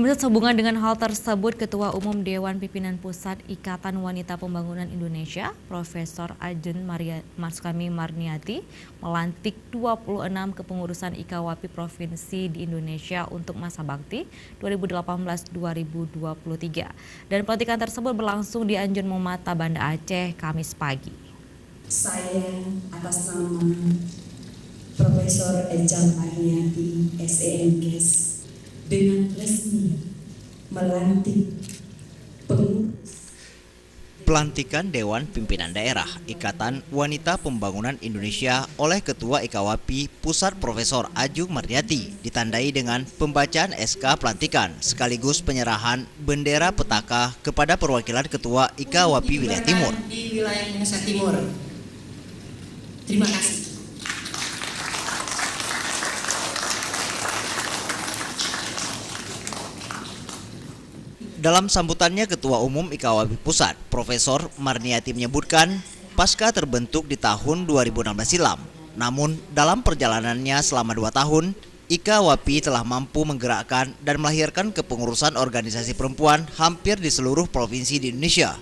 Pemirsa, sehubungan dengan hal tersebut, Ketua Umum Dewan Pimpinan Pusat Ikatan Wanita Pembangunan Indonesia, Profesor Ajeng Marniati, melantik 26 kepengurusan IKAWAPI Provinsi di Indonesia untuk masa bakti 2018-2023. Dan pelantikan tersebut berlangsung di Anjen Momata, Banda Aceh, Kamis pagi. Saya atas nama Profesor Ajeng Marniati, SEMKes, dengan resmi melantik pengurus. Pelantikan Dewan Pimpinan Daerah Ikatan Wanita Pembangunan Indonesia oleh Ketua IKAWAPI Pusat Profesor Ajeng Marniati ditandai dengan pembacaan SK pelantikan sekaligus penyerahan bendera petaka kepada perwakilan Ketua IKAWAPI Wilayah Timur. Di wilayah Indonesia Timur. Terima kasih. Dalam sambutannya, Ketua Umum IKAWAPI Pusat, Profesor Marniati menyebutkan, pasca terbentuk di tahun 2016 silam. Namun, dalam perjalanannya selama 2 tahun, IKAWAPI telah mampu menggerakkan dan melahirkan kepengurusan organisasi perempuan hampir di seluruh provinsi di Indonesia.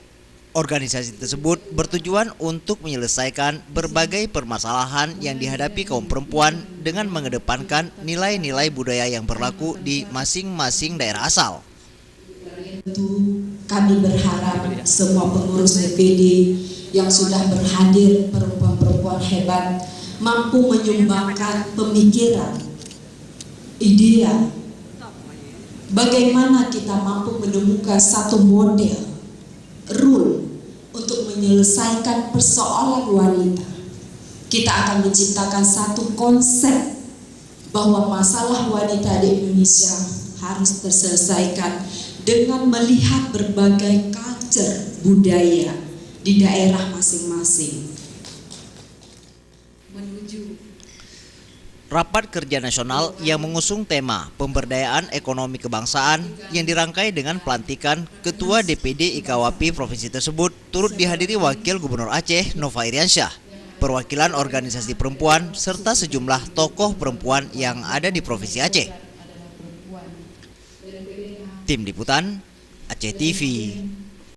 Organisasi tersebut bertujuan untuk menyelesaikan berbagai permasalahan yang dihadapi kaum perempuan dengan mengedepankan nilai-nilai budaya yang berlaku di masing-masing daerah asal. Tentu kami berharap semua pengurus DPD yang sudah berhadir, perempuan-perempuan hebat, mampu menyumbangkan pemikiran, ide, bagaimana kita mampu menemukan satu model, rule untuk menyelesaikan persoalan wanita. Kita akan menciptakan satu konsep bahwa masalah wanita di Indonesia harus terselesaikan dengan melihat berbagai culture budaya di daerah masing-masing. Rapat Kerja Nasional yang mengusung tema pemberdayaan ekonomi kebangsaan yang dirangkai dengan pelantikan Ketua DPD IKAWAPI Provinsi tersebut turut dihadiri Wakil Gubernur Aceh Nova Iriansyah, perwakilan organisasi perempuan, serta sejumlah tokoh perempuan yang ada di Provinsi Aceh. Tim Liputan Aceh TV.